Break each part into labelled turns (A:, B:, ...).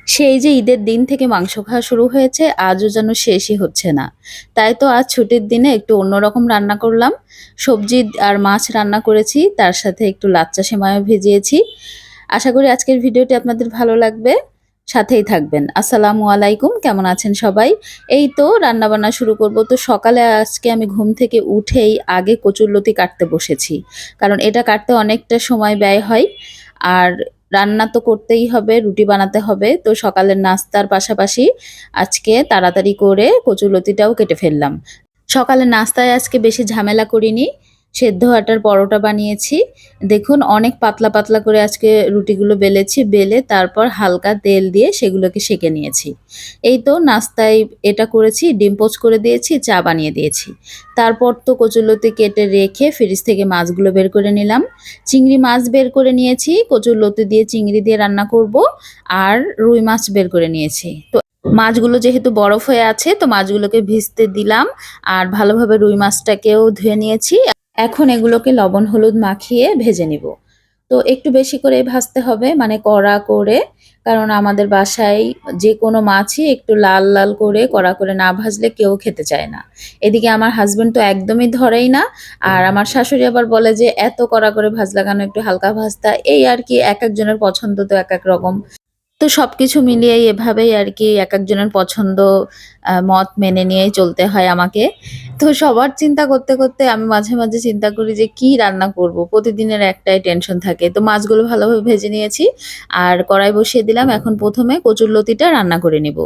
A: সেই যে ঈদের দিন থেকে মাংস খাওয়া শুরু হয়েছে, আজও যেন শেষই হচ্ছে না। তাই তো আজ ছুটির দিনে একটু অন্যরকম রান্না করলাম। সবজি আর মাছ রান্না করেছি, তার সাথে একটু লাচ্চা সেমাইও ভেজিয়েছি। আশা করি আজকের ভিডিওটি আপনাদের ভালো লাগবে। সাথেই থাকবেন। আসসালামু আলাইকুম, কেমন আছেন সবাই? এই তো রান্নাবান্না শুরু করব। তো সকালে আজকে আমি ঘুম থেকে উঠেই আগে কচুরলতি কাটতে বসেছি। কারণ এটা কাটতে অনেকটা সময় ব্যয় হয়। আর রান্না তো করতেই হবে, রুটি বানাতে হবে। তো সকালের নাস্তার পাশাপাশি আজকে তাড়াতাড়ি করে কচুরলতিটাও কেটে ফেললাম। সকালের নাস্তায় আজকে বেশি ঝামেলা করিনি। সেদ্ধ আটার পরোটা বানিয়েছি। দেখুন অনেক পাতলা, পাতলা করে আজকে রুটিগুলো বেলেছি। বেলে তারপর হালকা তেল দিয়ে সেগুলোকে সেঁকে নিয়েছি। এই তো নাস্তায় এটা করেছি, ডিম পোচ করে দিয়েছি, চা বানিয়ে দিয়েছি। তারপর তো কচুরলতি কেটে রেখে ফ্রিজ থেকে মাছগুলো বের করে নিলাম। চিংড়ি মাছ বের করে নিয়েছি, কচুরলতি দিয়ে চিংড়ি দিয়ে রান্না করব। আর রুই মাছ বের করে নিয়েছি। তো মাছগুলো যেহেতু বরফ হয়ে আছে, তো মাছগুলোকে ভিজতে দিলাম। আর ভালোভাবে রুই মাছটাকেও ধুয়ে নিয়েছি। এখন এগুলোকে লবণ হলুদ মাখিয়ে ভেজে নিব। তো একটু বেশি করে ভাজতে হবে, মানে কড়া করে। কারণ আমাদের বাসায় যে কোনো মাছই একটু লাল লাল করে কড়া করে না ভাজলে কেউ খেতে চায় না। এদিকে আমার হাজবেন্ড তো একদমই ধরেই না। আর আমার শাশুড়ি আবার বলে যে এত কড়া করে ভাজলা কেন, একটু হালকা ভাজতা। এই আর কি, এক একজনের পছন্দ তো এক এক রকম। তো সবকিছু মিলিয়েই এভাবেই আরকি একেকজনের পছন্দ মত মেনে নিয়েই চলতে হয় আমাকে। তো সবার চিন্তা করতে, করতে আমি মাঝে, মাঝে চিন্তা করি যে কি রান্না করব? প্রতিদিনের একটাই টেনশন থাকে। তো মাছগুলো ভালোভাবে ভেজে নিয়েছি আর কড়াই বসিয়ে দিলাম। এখন ১ম এ কচুরলতিটা রান্না করে নিব।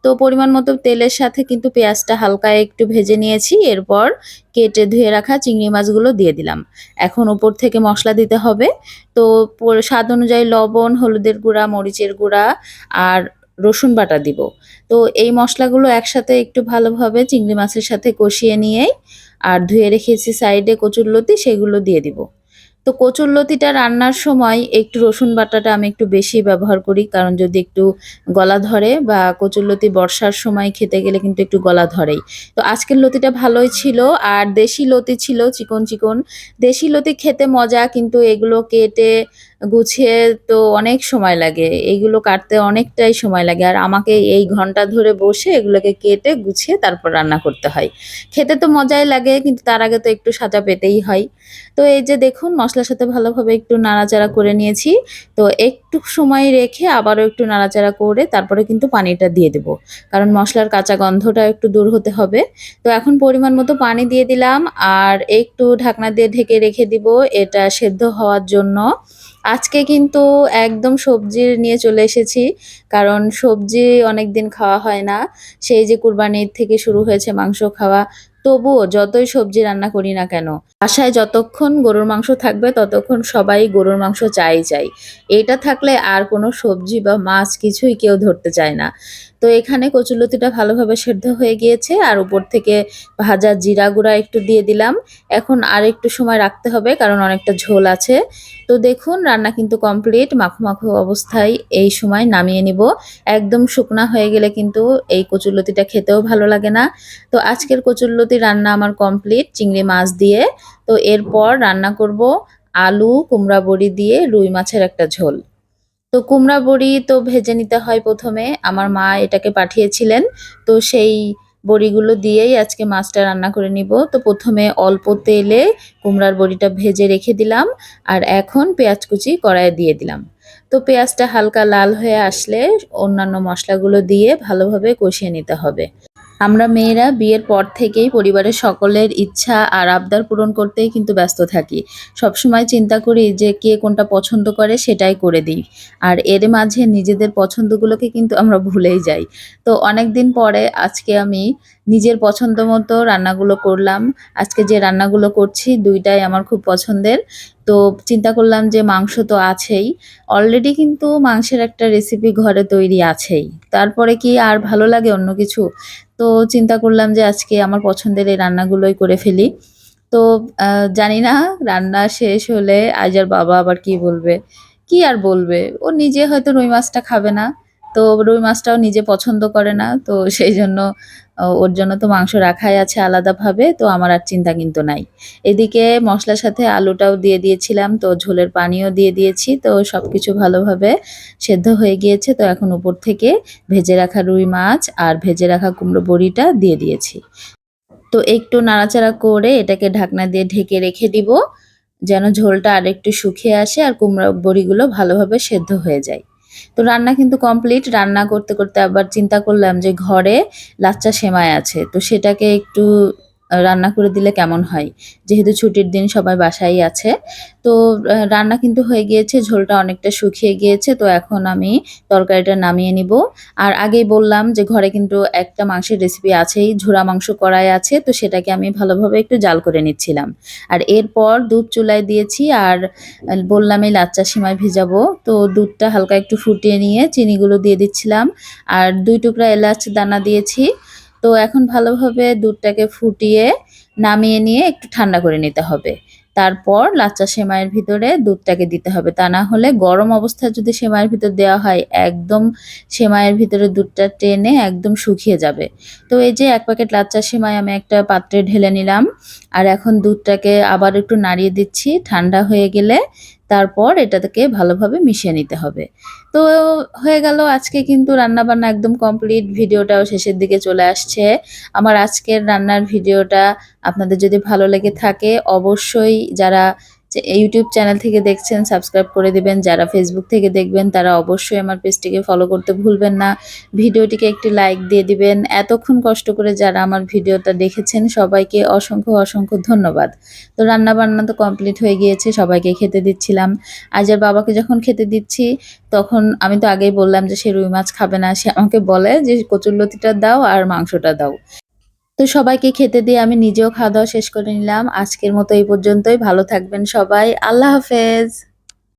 A: তো পরিমাণ মতো তেলের সাথে কিন্তু পেঁয়াজটা হালকা একটু ভেজে নিয়েছি। এরপর কেটে ধুয়ে রাখা চিংড়ি মাছগুলো দিয়ে দিলাম। এখন উপর থেকে মসলা দিতে হবে। তো স্বাদ অনুযায়ী লবণ, হলুদের গুঁড়া, মরিচের গুঁড়া আর রসুন বাটা দিব। তো এই মসলাগুলো একসাথে একটু ভালোভাবে চিংড়ি মাছের সাথে কষিয়ে নিয়েই আর ধুয়ে রেখেছি সাইডে কচুরলতি, সেগুলো দিয়ে দিব। তো কচুরলতিটা রান্নার সময় একটু রসুন বাটাটা আমি একটু বেশি ব্যবহার করি। কারণ যদি একটু গলা ধরে বা কচুরলতি বর্ষার সময় খেতে গেলে কিন্তু একটু গলা ধরেই। তো আজকের লতিটা ভালোই ছিল। আর দেশি লতি ছিল চিকন, চিকন। দেশি লতি খেতে মজা, কিন্তু এগুলো কেটে গুছিয়ে তো অনেক সময় লাগে। এইগুলো কাটতে অনেকটাই সময় লাগে। আর আমাকে এই ঘন্টা ধরে বসে এগুলোকে কেটে গুছিয়ে তারপর রান্না করতে হয়। খেতে তো মজাই লাগে, কিন্তু তার আগে তো একটু সাজা পেতেই হয়। তো এই যে দেখুন মসলার সাথে ভালোভাবে একটু নাড়াচাড়া করে নিয়েছি। তো একটু সময় রেখে আবারও একটু নাড়াচাড়া করে তারপরে কিন্তু পানিটা দিয়ে দেব। কারণ মসলার কাঁচা গন্ধটা একটু দূর হতে হবে। তো এখন পরিমাণ মতো পানি দিয়ে দিলাম আর একটু ঢাকনা দিয়ে ঢেকে রেখে দিব এটা সেদ্ধ হওয়ার জন্য। আজকে কিন্তু একদম সবজি নিয়ে চলে এসেছি। কারণ সবজি অনেকদিন খাওয়া হয় না। সেই যে কুরবানির থেকে শুরু হয়েছে মাংস খাওয়া। তবুও যতই সবজি রান্না করি না কেন, বাসায় যতক্ষণ গরুর মাংস থাকবে ততক্ষণ সবাই গরুর মাংস চাই। এটা থাকলে আর কোনো সবজি বা মাছ কিছুই কেউ ধরতে চায় না। তো এখানে কচুরলতিটা ভালোভাবে সেদ্ধ হয়ে গিয়েছে আর উপর থেকে ভাজা জিরা গুঁড়া একটু দিয়ে দিলাম। এখন আর একটু সময় রাখতে হবে কারণ অনেকটা ঝোল আছে। তো দেখুন রান্না কিন্তু কমপ্লিট। মাখো, মাখো অবস্থায় এই সময় নামিয়ে নিব। একদম শুকনা হয়ে গেলে কিন্তু এই কচুরলতিটা খেতেও ভালো লাগে না। তো আজকের কচুরলতি রান্না আমার কমপ্লিট চিংড়ি মাছ দিয়ে। তো এরপর রান্না করব আলু, কুমড়া বড়ি দিয়ে রুই মাছের একটা ঝোল। তো কুমড়া বড়ি তো ভেজে নিতে হয় ১ম এ। আমার মা এটাকে পাঠিয়েছিলেন। তো সেই বড়িগুলো দিয়েই আজকে মাছটা রান্না করে নিব। তো ১ম এ অল্প তেলে কুমড়ার বড়িটা ভেজে রেখে দিলাম। আর এখন পেঁয়াজ কুচি কড়াইয়ে দিয়ে দিলাম। তো পেঁয়াজটা হালকা লাল হয়ে আসলে অন্যান্য মসলাগুলো দিয়ে ভালোভাবে কষিয়ে নিতে হবে। আমরা মেয়েরা বিয়ের পর থেকেই পরিবারের সকলের ইচ্ছা আর আবদার পূরণ করতেই কিন্তু ব্যস্ত থাকি। সবসময় চিন্তা করি যে কে কোনটা পছন্দ করে সেটাই করে দিই। আর এর মাঝে নিজেদের পছন্দগুলোকে কিন্তু আমরা ভুলেই যাই। তো অনেকদিন পরে আজকে আমি নিজের পছন্দ মতো রান্নাগুলো করলাম। আজকে যে রান্নাগুলো করছি ২ টাই আমার খুব পছন্দের। তো চিন্তা করলাম যে মাংস তো আছেই। অলরেডি কিন্তু মাংসের একটা রেসিপি ঘরে তৈরি আছেই। তারপরে কি আর ভালো লাগে অন্য কিছু? তো চিন্তা করলাম যে আজকে আমার পছন্দের এই রান্নাগুলোই করে ফেলি। তো আ জানি না রান্না শেষ হলে আইজার বাবা আবার কি বলবে? কি আর বলবে? ও নিজে হয়তো রুই মাছটা খাবে না। তো রুই মাছটাও নিজে পছন্দ করে না। তো সেইজন্য ওর জন্য তো মাংস রাখাই আছে আলাদাভাবে। তো আমার আর চিন্তা কিন্তু নাই। এদিকে মসলার সাথে আলুটাও দিয়ে দিয়েছিলাম। তো ঝোলের পানিও দিয়ে দিয়েছি। তো সবকিছু ভালোভাবে সেদ্ধ হয়ে গিয়েছে। তো এখন উপর থেকে ভেজে রাখা রুই মাছ আর ভেজে রাখা কুমড়ো বড়িটা দিয়ে দিয়েছি। তো একটু নাড়াচাড়া করে এটাকে ঢাকনা দিয়ে ঢেকে রেখে দিব, যেন ঝোলটা আরেকটু শুকিয়ে আসে আর কুমড়া বড়িগুলো ভালোভাবে সেদ্ধ হয়ে যায়। তো রান্না কিন্তু কমপ্লিট। রান্না করতে, করতে আবার চিন্তা করলাম যে ঘরে লাচ্চা সেমাই আছে। তো সেটাকে একটু রান্না করে দিলে কেমন হয়? যেহেতু ছুটির দিন সবাই বাসায়ই আছে। তো রান্না কিন্তু হয়ে গিয়েছে, ঝোলটা অনেকটা শুকিয়ে গিয়েছে। তো এখন আমি তরকারিটা নামিয়ে নিব। আর আগেই বললাম যে ঘরে কিন্তু একটা মাংসের রেসিপি আছেই, ঝুরা মাংস কড়াই আছে। তো সেটাকে আমি ভালোভাবে একটু জাল করে নিচ্ছিলাম। আর এরপর দুধ চুলায় দিয়েছি আর বললামই লাচ্চা সেমাই ভেজাবো। তো দুধটা হালকা একটু ফুটিয়ে নিয়ে চিনিগুলো দিয়ে দিচ্ছিলাম। আর ২ টুকরা এলাচ দানা দিয়েছি। তো এখন ভালোভাবে দুধটাকে ফুটিয়ে নামিয়ে নিয়ে একটু ঠান্ডা করে নিতে হবে। তারপর লাচ্চা সেমাইয়ের ভিতরে দুধটাকে দিতে হবে। তা না হলে গরম অবস্থায় যদি সেমাইয়ের ভিতর দেওয়া হয়, একদম সেমাইয়ের ভিতরে দুধটা টেনে একদম শুকিয়ে যাবে। তো এই যে ১ প্যাকেট লাচ্চা সেমাই আমি একটা পাত্রে ঢেলে নিলাম। আর এখন দুধটাকে আবার একটু নাড়িয়ে দিচ্ছি। ঠান্ডা হয়ে গেলে তারপর এটাকে ভালোভাবে মিশিয়ে নিতে হবে। তো হয়ে গেল, আজকে কিন্তু রান্নাবান্না একদম কমপ্লিট। ভিডিওটাও শেষের দিকে চলে আসছে। আমার আজকের রান্নার ভিডিওটা আপনাদের যদি ভালো লেগে থাকে অবশ্যই যারা ইউটিউব চ্যানেল থেকে দেখছেন সাবস্ক্রাইব করে দিবেন। যারা ফেসবুক থেকে দেখবেন তারা অবশ্যই আমার পেজটিকে ফলো করতে ভুলবেন না। ভিডিওটিকে একটি লাইক দিয়ে দিবেন। এতক্ষণ কষ্ট করে যারা আমার ভিডিওটা দেখেছেন সবাইকে অসংখ্য, অসংখ্য ধন্যবাদ। তো রান্নাবান্না তো কমপ্লিট হয়ে গিয়েছে, সবাইকে খেতে দিচ্ছিলাম। আইজার বাবাকে যখন খেতে দিচ্ছি তখন আমি তো আগেই বললাম যে সে রুই মাছ খাবে না। সে আমাকে বলে যে কচুরলতিটা দাও আর মাংসটা দাও। তো সবাইকে খেতে দিয়ে আমি নিজেও খাওয়া-দাওয়া শেষ করে নিলাম। আজকের মতো এই পর্যন্তই। ভালো থাকবেন সবাই। আল্লাহ হাফেজ।